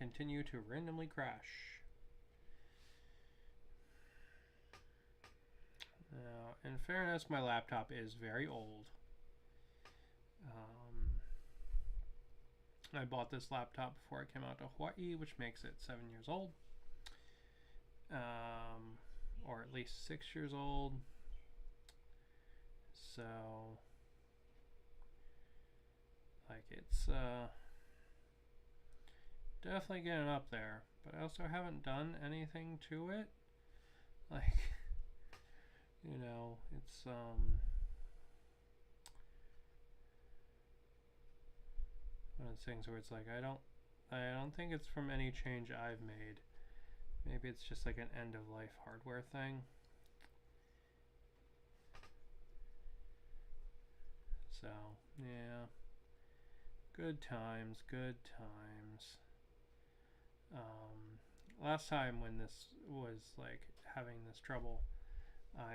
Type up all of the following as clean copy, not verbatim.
continue to randomly crash. Now, in fairness, my laptop is very old. I bought this laptop before I came out to Hawaii, which makes it 7 years old. Or at least 6 years old. So, like, it's definitely getting up there. But I also haven't done anything to it. Like, you know, it's one of those things where it's like I don't think it's from any change I've made. Maybe it's just like an end of life hardware thing. So, yeah. Good times, good times. Last time when this was like having this trouble, I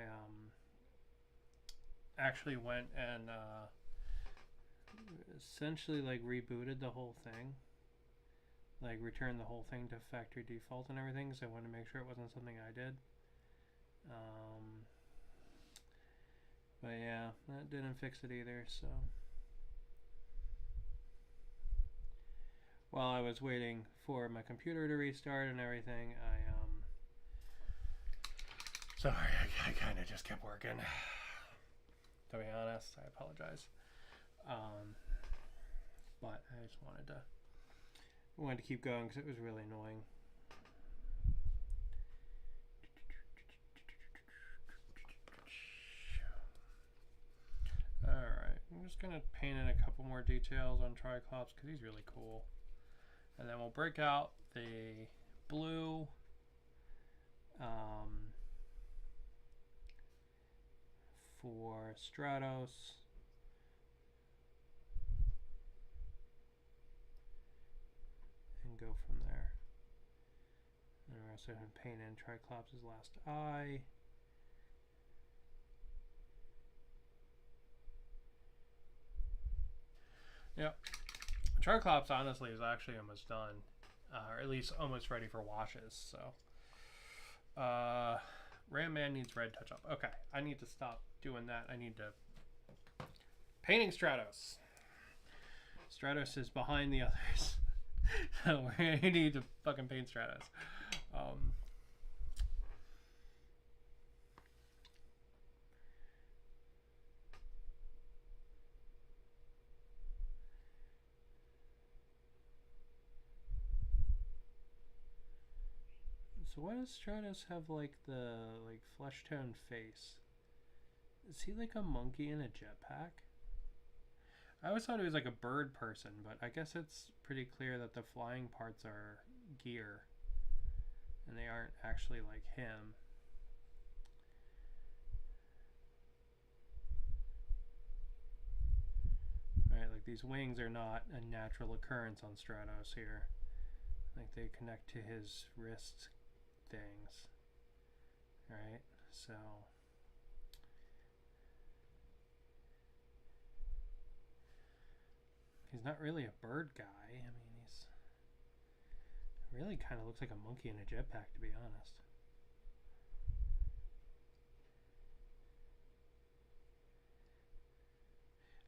actually went and essentially like rebooted the whole thing, like returned the whole thing to factory default and everything, because I wanted to make sure it wasn't something I did. But yeah, that didn't fix it either. So while I was waiting for my computer to restart and everything, sorry, I kind of just kept working. To be honest, I apologize. But I just wanted to keep going because it was really annoying. Alright, I'm just going to paint in a couple more details on Triclops because he's really cool. And then we'll break out the blue for Stratos. And go from there. And we're also going to paint in Triclops' last eye. Yep. Triclops honestly is actually almost done, or at least almost ready for washes. So, Ram Man needs red touch up. Okay, I need to stop doing that. I need to painting Stratos. Stratos is behind the others, so we're gonna need to fucking paint Stratos. So why does Stratos have like the flesh tone face? Is he like a monkey in a jetpack? I always thought he was like a bird person, but I guess it's pretty clear that the flying parts are gear and they aren't actually like him. Right, like these wings are not a natural occurrence on Stratos here. Like they connect to his wrist things, right? So he's not really a bird guy. I mean, he's really kind of looks like a monkey in a jetpack, to be honest.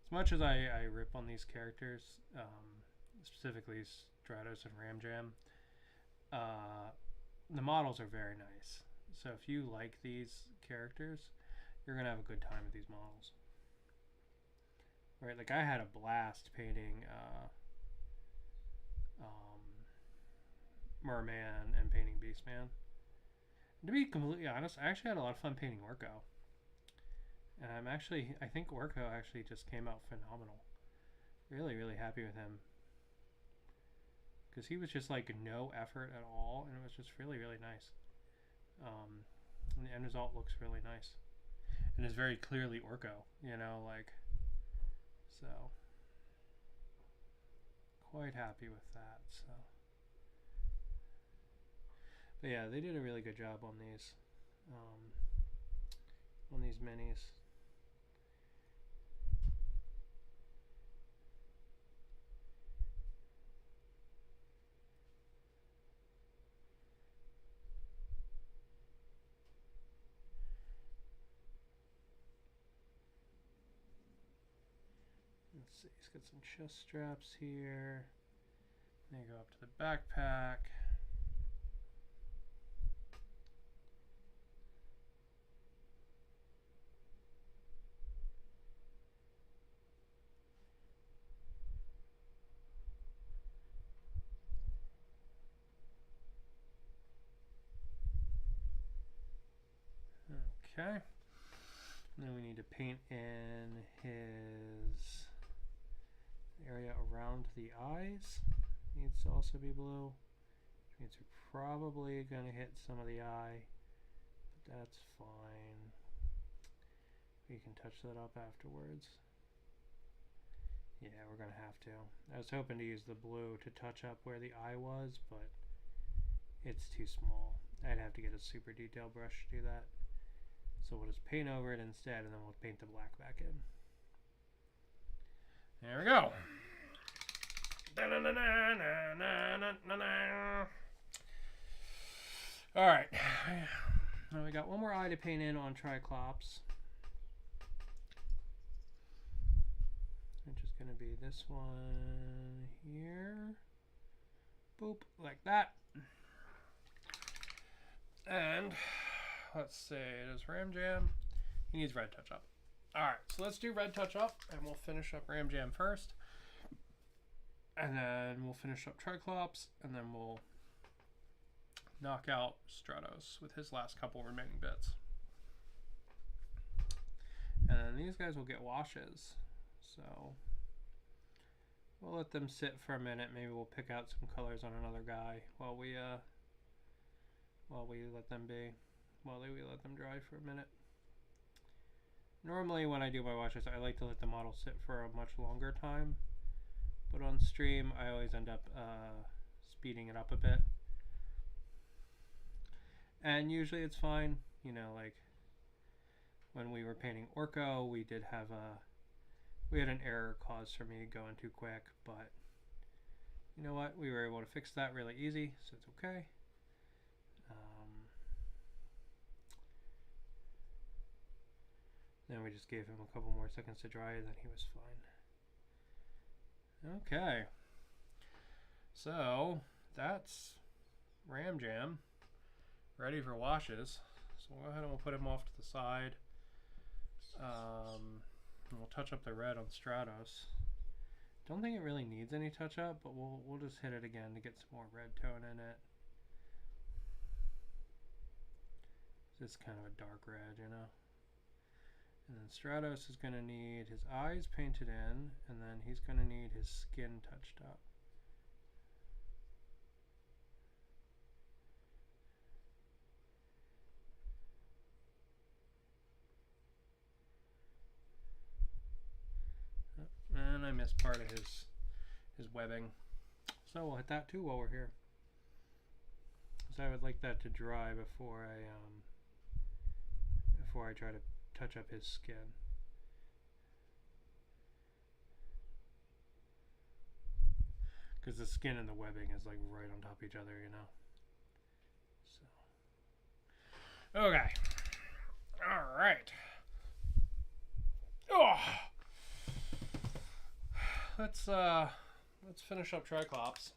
As much as I rip on these characters, specifically Stratos and Ramjam, the models are very nice. So if you like these characters, you're going to have a good time with these models. Right, like I had a blast painting Merman and painting Beastman. And to be completely honest, I actually had a lot of fun painting Orko. And I think Orko actually just came out phenomenal. Really, really happy with him. Because he was just like no effort at all, and it was just really, really nice. And the end result looks really nice. And is very clearly Orko, you know, like, so. Quite happy with that, so. But yeah, they did a really good job on these minis. see, he's got some chest straps here. Then you go up to the backpack. Okay. Then we need to paint in his area around the eyes. Needs to also be blue. Which means we're probably going to hit some of the eye. But that's fine. We can touch that up afterwards. Yeah, we're going to have to. I was hoping to use the blue to touch up where the eye was, but it's too small. I'd have to get a super detail brush to do that. So we'll just paint over it instead, and then we'll paint the black back in. There we go. All right. Now we got one more eye to paint in on triclops, which is going to be this one here. Boop, like that. And let's see, does Ramjam? He needs red touch up. All right, so let's do red touch up, and we'll finish up Ramjam first. And then we'll finish up Triclops, and then we'll knock out Stratos with his last couple remaining bits. And then these guys will get washes. So we'll let them sit for a minute. Maybe we'll pick out some colors on another guy while we let them be. While we let them dry for a minute. Normally when I do my washes, I like to let the model sit for a much longer time. But on stream, I always end up speeding it up a bit. And usually it's fine. You know, like when we were painting Orko, we did have we had an error caused for me going too quick. But you know what? We were able to fix that really easy, so it's okay. Then we just gave him a couple more seconds to dry, and then he was fine. Okay. So, that's Ramjam ready for washes. So we'll go ahead and we'll put him off to the side. And we'll touch up the red on Stratos. Don't think it really needs any touch up, but we'll just hit it again to get some more red tone in it. It's kind of a dark red, you know. And then Stratos is going to need his eyes painted in, and then he's going to need his skin touched up. And I missed part of his webbing. So we'll hit that too while we're here. So I would like that to dry before I try to touch up his skin. Because the skin and the webbing is like right on top of each other, you know. So okay. Alright. Oh, let's finish up Triclops.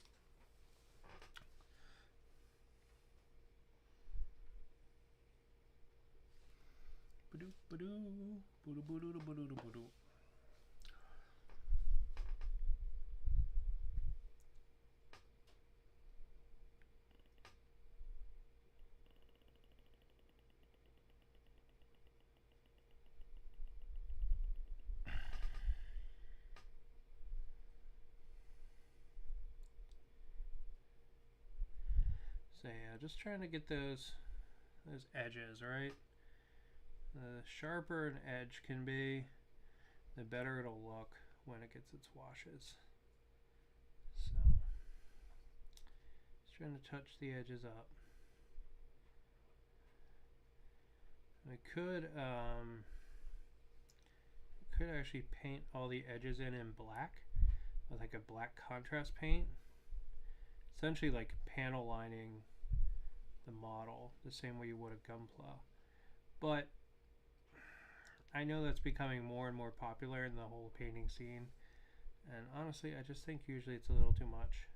So yeah, just trying to get those edges, right? The sharper an edge can be, the better it'll look when it gets its washes. So, just trying to touch the edges up. I could actually paint all the edges in black with like a black contrast paint. Essentially like panel lining the model the same way you would a Gunpla. But I know that's becoming more and more popular in the whole painting scene. And honestly, I just think usually it's a little too much.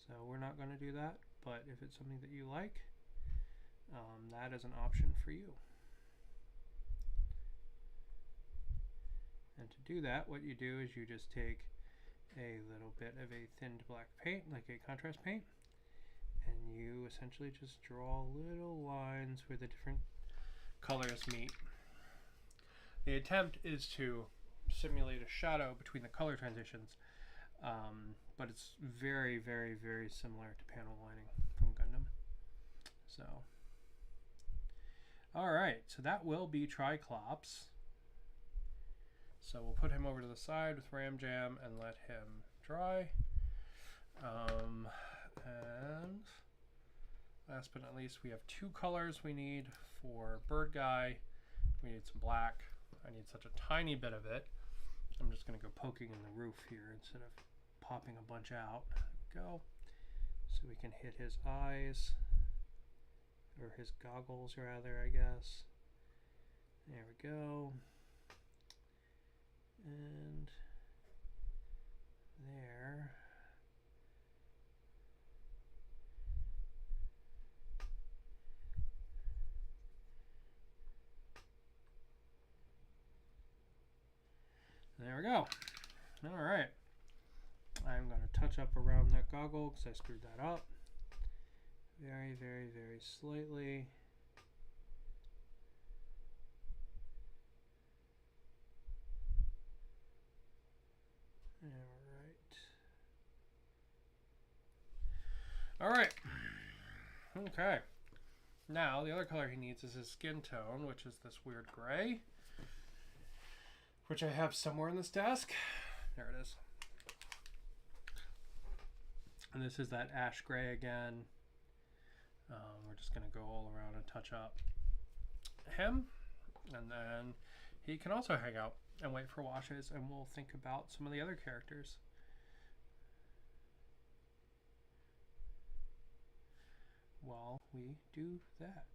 So we're not going to do that, but if it's something that you like, that is an option for you. And to do that, what you do is you just take a little bit of a thinned black paint, like a contrast paint, and you essentially just draw little lines where the different colors meet. The attempt is to simulate a shadow between the color transitions, but it's very, very, very similar to panel lining from Gundam. So, alright, so that will be Triclops. So we'll put him over to the side with ramjam and let him dry. And last but not least, we have two colors we need for bird guy. We need some black. I need such a tiny bit of it. I'm just going to go poking in the roof here instead of popping a bunch out. There we go. So we can hit his eyes, or his goggles rather, I guess. There we go. And there. There we go. All right. I'm going to touch up around that goggle because I screwed that up. Very, very, very slightly. All right. Okay. Now, the other color he needs is his skin tone, which is this weird gray, which I have somewhere in this desk. There it is. And this is that ash gray again. We're just going to go all around and touch up him. And then he can also hang out and wait for washes, and we'll think about some of the other characters. While we do that.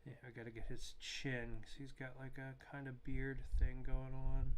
Yeah, I gotta get his chin because he's got like a kind of beard thing going on.